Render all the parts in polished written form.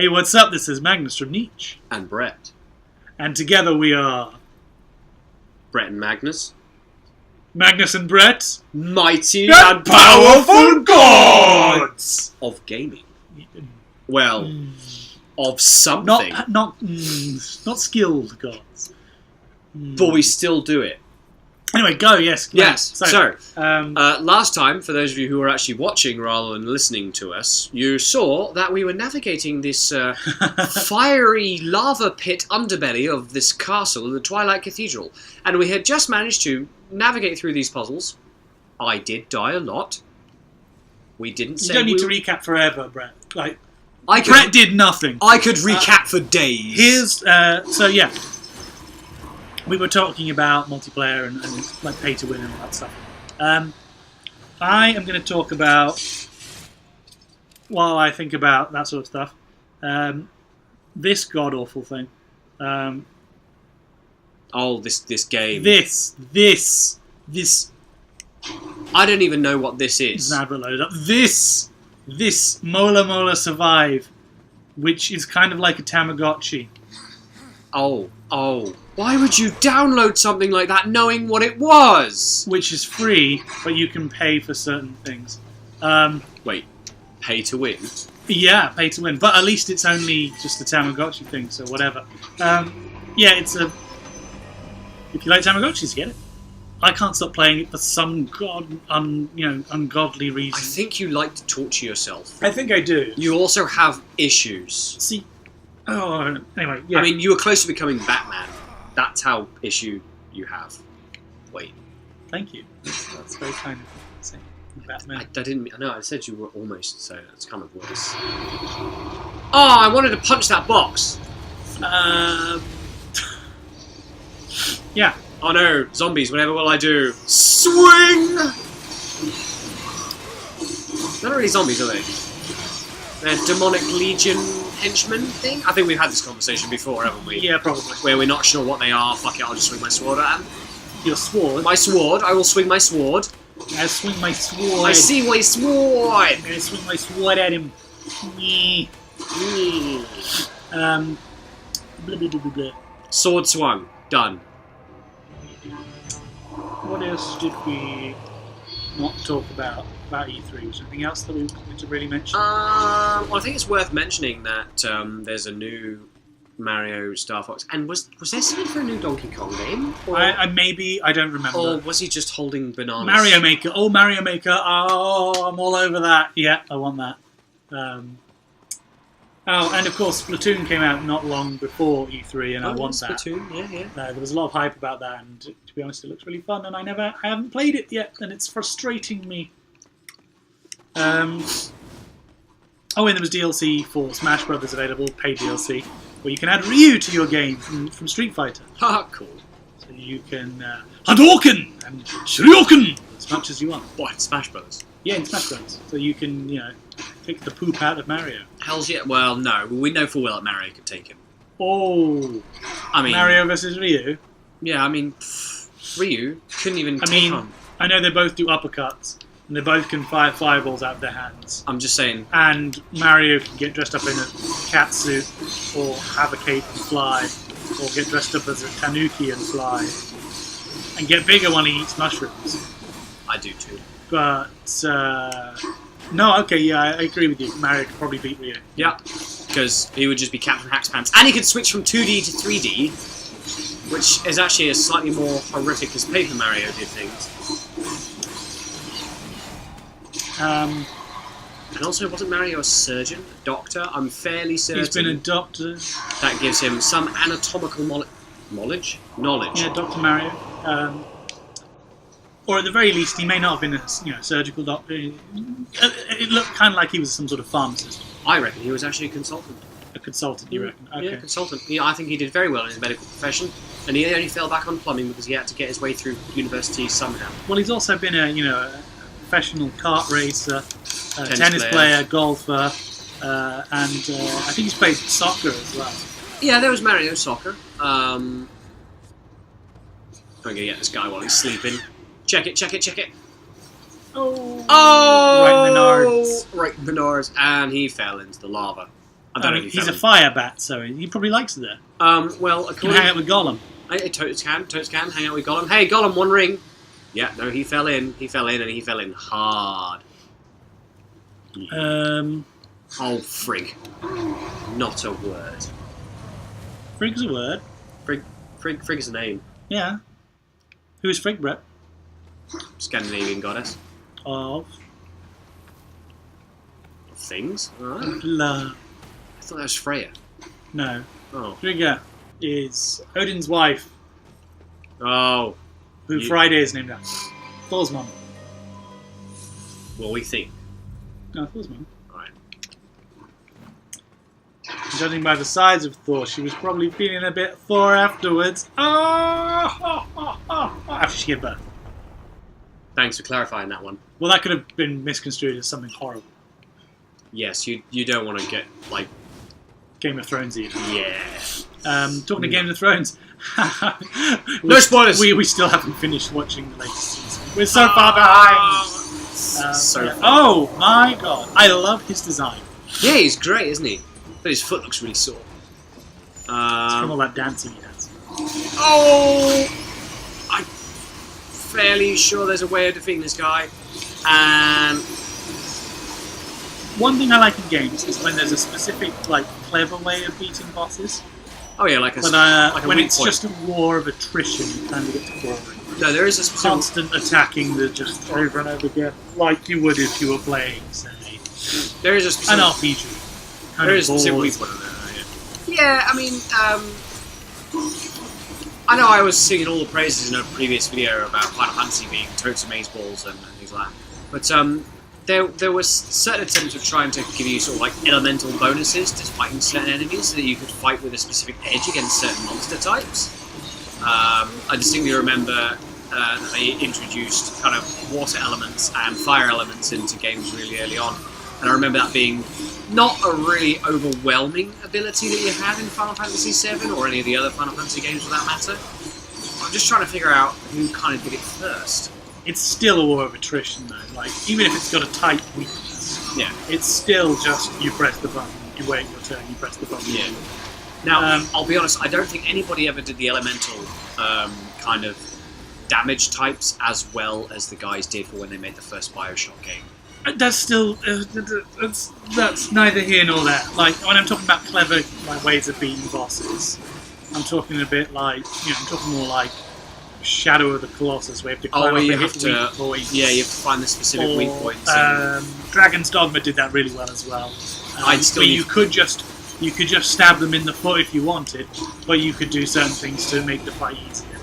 Hey, what's up? This is Magnus from NEACh. And Brett. And together we are... Brett and Magnus. Magnus and Brett. Mighty and powerful gods! Of gaming. Well, of something. Not skilled gods. But we still do it. Anyway, go, yes. Yes, so last time, for those of you who were actually watching rather than listening to us, you saw that we were navigating this fiery lava pit underbelly of this castle, the Twilight Cathedral, and we had just managed to navigate through these puzzles. I did die a lot. We didn't say... You don't need to recap forever, Brett. Brett did nothing. I could recap for days. We were talking about multiplayer and like pay to win and all that stuff. I am going to talk about, while I think about that sort of stuff, this god awful thing. This game. This. I don't even know what this is. Never loaded up. This Mola Mola Survive, which is kind of like a Tamagotchi. Oh. Why would you download something like that knowing what it was? Which is free, but you can pay for certain things. Wait, pay to win? Yeah, pay to win. But at least it's only just a Tamagotchi thing, so whatever. It's a... If you like Tamagotchis, get it. I can't stop playing it for some ungodly reason. I think you like to torture yourself. I think I do. You also have issues. See... Oh, anyway, yeah. I mean, you were close to becoming Batman. That's how issue you have. Wait. Thank you. That's very kind of you to say. Batman. I didn't... I know, I said you were almost, so that's kind of worse. Oh, I wanted to punch that box! Yeah. Oh no, zombies, whatever will I do? Swing! They're not really zombies, are they? They're demonic legion henchmen thing? I think we've had this conversation before, haven't we? Yeah, probably. Where we're not sure what they are. Fuck it, I'll just swing my sword at them. Your sword? My sword. I will swing my sword. I swing my sword. I see my sword. I'm gonna swing my sword at him. Blah, blah, blah, blah, blah. Sword swung. Done. What else did we not talk about E3? Was there anything else that we wanted to really mention? Well, I think it's worth mentioning that there's a new Mario Star Fox, and was there something for a new Donkey Kong game? Or, I don't remember. Or was he just holding bananas? Mario Maker. Oh, Mario Maker. Oh, I'm all over that. Yeah, I want that. And of course, Splatoon came out not long before E3, and I want that. Splatoon, yeah. There was a lot of hype about that, and to be honest, it looks really fun, and I haven't played it yet, and it's frustrating me. And there was DLC for Smash Brothers available, paid DLC, where you can add Ryu to your game from Street Fighter. Ha, cool. So you can Hadouken and Shoryuken as much as you want. What, Smash Brothers? Yeah, in Smash Brothers. So you can, take the poop out of Mario. Hell's yeah. Well, no. We know full well that Mario could take him. Oh. I mean... Mario versus Ryu? Yeah, I mean... Ryu couldn't even take on. I know they both do uppercuts, and they both can fire fireballs out of their hands. I'm just saying... And Mario can get dressed up in a cat suit, or have a cape and fly, or get dressed up as a tanuki and fly, and get bigger when he eats mushrooms. I do too. But, no, okay, yeah, I agree with you. Mario could probably beat Ryu. Yeah, because he would just be Captain Hackspants. And he could switch from 2D to 3D, which is actually a slightly more horrific as Paper Mario did things. And also, wasn't Mario a surgeon? A doctor? I'm fairly certain... He's been a doctor. That gives him some anatomical knowledge? Knowledge. Yeah, Dr. Mario. Or at the very least, he may not have been a surgical doctor. It looked kind of like he was some sort of pharmacist. I reckon he was actually a consultant. A consultant, you reckon? Okay. Yeah, consultant. Yeah, I think he did very well in his medical profession, and he only fell back on plumbing because he had to get his way through university somehow. Well, he's also been a professional kart racer, tennis player, golfer, and I think he's played soccer as well. Yeah, there was Mario Soccer. I'm going to get this guy while he's sleeping. Check it. Oh! Oh! Right in the nards. Right in the nards. And he fell into the lava. don't know if he's he a fire bat, so he probably likes it there. Well, He can hang out with Gollum. Totes can hang out with Gollum. Hey, Gollum, one ring. Yeah, no, he fell in, and he fell in hard. Oh, frig. Not a word. Frig's a word. Frig is a name. Yeah. Who's Frigg, Brett? Scandinavian goddess. Of things. Alright. love. I thought that was Freya. No. Oh. Frigga is Odin's wife, Oh. who Friday is named after. Thor's mum. Well, we think. No, Thor's mum. Alright. Judging by the size of Thor, she was probably feeling a bit Thor afterwards. After she gave birth. Thanks for clarifying that one. Well, that could have been misconstrued as something horrible. Yes, you don't want to get, like... Game of Thrones -y. Yeah. Talking of Game of Thrones. No spoilers! We still haven't finished watching the latest season. We're so far behind! Oh my god. I love his design. Yeah, he's great, isn't he? But his foot looks really sore. It's from all that dancing he does. Oh! I'm fairly sure there's a way of defeating this guy. And... One thing I like in games is when there's a specific, like, clever way of beating bosses. Oh yeah, like a when weak it's point. just a war of attrition, it kind of gets boring. No, there is a specific... Constant attacking the just over and over again, like you would if you were playing, say, There is a specific... an RPG. There is a specific weak point. Yeah, I mean, I know I was singing all the praises in a previous video about Final Fantasy being totes amazeballs and things like that, but there was certain attempts of trying to give you sort of like elemental bonuses to fighting certain enemies so that you could fight with a specific edge against certain monster types. I distinctly remember that they introduced kind of water elements and fire elements into games really early on, and I remember that being not a really overwhelming ability that you had in Final Fantasy VII or any of the other Final Fantasy games for that matter. I'm just trying to figure out who kind of did it first. It's still a war of attrition, though. Like, even if it's got a tight weakness, yeah, it's still just you press the button, you wait your turn, you press the button. Yeah. Now, I'll be honest, I don't think anybody ever did the elemental kind of damage types as well as the guys did for when they made the first Bioshock game. That's still that's neither here nor there. Like when I'm talking about clever ways of beating bosses, I'm talking a bit like I'm talking more like Shadow of the Colossus, where you have to climb up and hit weak points. Yeah, you have to find the specific weak points. Dragon's Dogma did that really well as well. You could just stab them in the foot if you wanted, but you could do certain things to make the fight easier.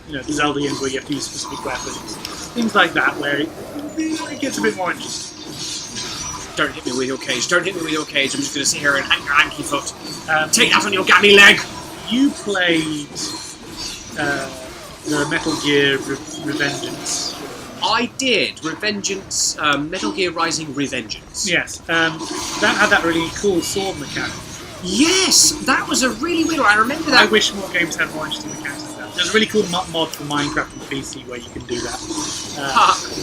The Zelda games where you have to use specific weapons. Things like that, where it gets a bit more interesting. Don't hit me with your cage. Don't hit me with your cage. I'm just going to sit here and hang your hanky foot. Take that on your gammy leg! You played the Metal Gear Revengeance. I did. Revengeance, Metal Gear Rising Revengeance. Yes. That had that really cool sword mechanic. Yes! That was a really weird one. I remember that. I wish more games had more interesting mechanics like that. There's a really cool mod for Minecraft on PC where you can do that.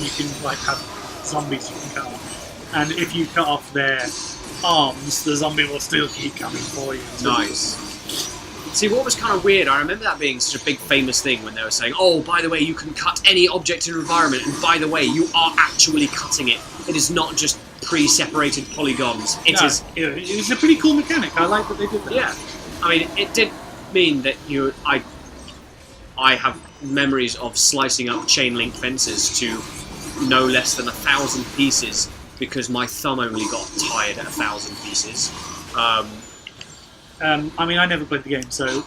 You can have zombies you can cut off. And if you cut off their arms, the zombie will still keep coming for you. Nice. See, what was kind of weird, I remember that being such a big famous thing when they were saying, oh, by the way, you can cut any object in an environment, and by the way, you are actually cutting it. It is not just pre-separated polygons. It's a pretty cool mechanic. I like that they did that. Yeah. I mean, it did mean that I have memories of slicing up chain link fences to no less than 1,000 pieces because my thumb only got tired at 1,000 pieces. I never played the game, so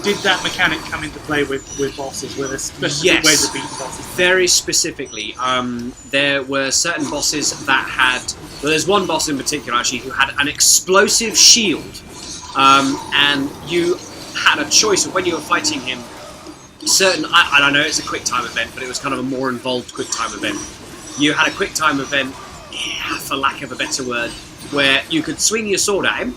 did that mechanic come into play with bosses? Were there specific ways of beating bosses? Very specifically. There were certain bosses that had... Well, there's one boss in particular, actually, who had an explosive shield. And you had a choice of when you were fighting him, I don't know, it's a quick time event, but it was kind of a more involved quick time event. You had a quick time event, for lack of a better word, where you could swing your sword at him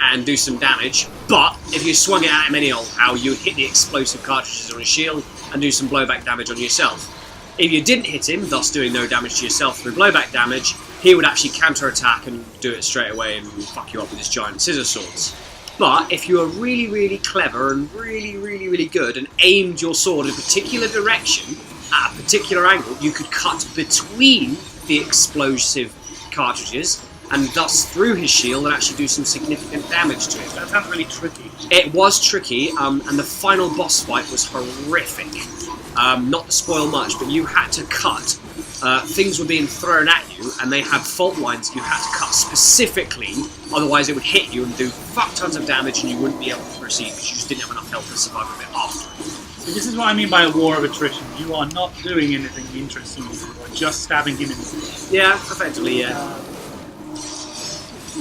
and do some damage, but if you swung it at him any old how, you would hit the explosive cartridges on his shield and do some blowback damage on yourself. If you didn't hit him, thus doing no damage to yourself through blowback damage, he would actually counter-attack and do it straight away and fuck you up with his giant scissor swords. But if you were really, really clever and really, really, really good and aimed your sword in a particular direction, at a particular angle, you could cut between the explosive cartridges and thus through his shield and actually do some significant damage to it. That sounds really tricky. It was tricky, and the final boss fight was horrific. Not to spoil much, but you had to cut. Things were being thrown at you, and they had fault lines you had to cut specifically, otherwise it would hit you and do fuck tons of damage and you wouldn't be able to proceed because you just didn't have enough health to survive a bit after. So this is what I mean by a war of attrition. You are not doing anything interesting, you are just stabbing him in the face. Yeah, effectively, yeah.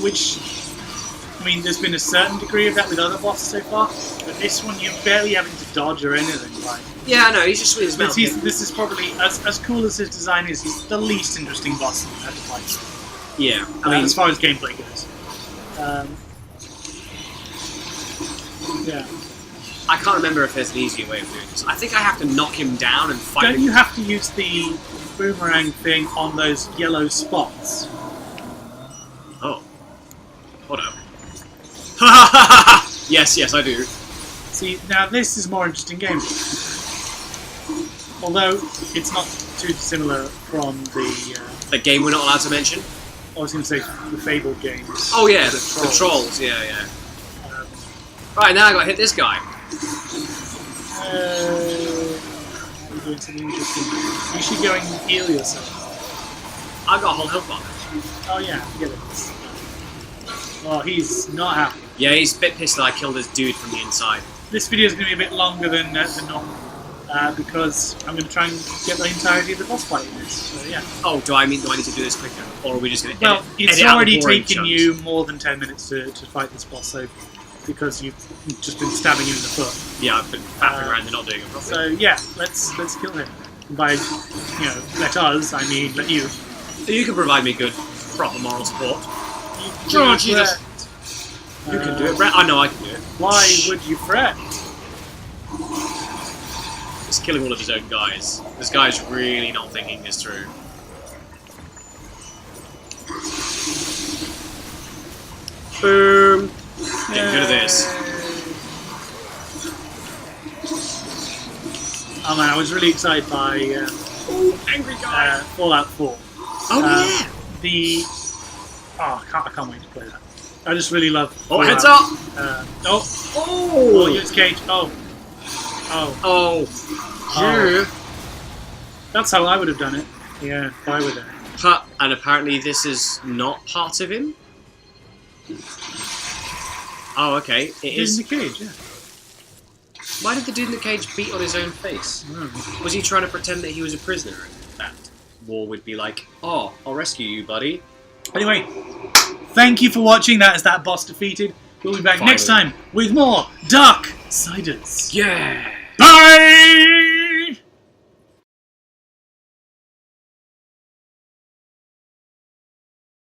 Which, I mean, there's been a certain degree of that with other bosses so far, but this one you're barely having to dodge or anything. Like, yeah, no, he's just with his mouth. This is probably, as cool as his design is, he's the least interesting boss I've had to fight. Yeah, I mean, as far as gameplay goes. Yeah. I can't remember if there's an easier way of doing this. I think I have to knock him down and fight him. Don't you have to use the boomerang thing on those yellow spots? Oh. Hold up. Yes, I do. See, now this is more interesting game. Although it's not too dissimilar from the game we're not allowed to mention? I was going to say the Fable games. Oh yeah, the trolls, yeah. Right, now I gotta hit this guy. You're doing something interesting. You should go and heal yourself. I've got a whole health bar. Oh yeah, forget it. Oh, he's not happy. Yeah, he's a bit pissed that I killed this dude from the inside. This video is going to be a bit longer than normal, because I'm going to try and get the entirety of the boss fight in this. So yeah. Oh, do I need to do this quicker, or are we just going to? Well, it's already taken you more than 10 minutes to fight this boss, so because you've just been stabbing him in the foot. Yeah, I've been faffing around and not doing it properly. So yeah, let's kill him. And by let us, I mean let you. You can provide me good, proper moral support. Oh, Jesus! You can do it, Brett. I know I can do it. Why would you fret? He's killing all of his own guys. This guy's really not thinking this through. Boom! Getting good at this. Oh man, I was really excited by angry guy! Fallout 4. Oh yeah! I can't wait to play that. I just really love. Oh, heads up! Oh, use cage. Oh. Yeah. That's how I would have done it. Yeah, if I were there. Huh, and apparently this is not part of him? Oh, okay. It is. In the cage, yeah. Why did the dude in the cage beat on his own face? Was he trying to pretend that he was a prisoner? That War would be like, oh, I'll rescue you, buddy. Anyway, thank you for watching. That is that boss defeated. We'll be back next time with more Darksiders. Yeah! Bye!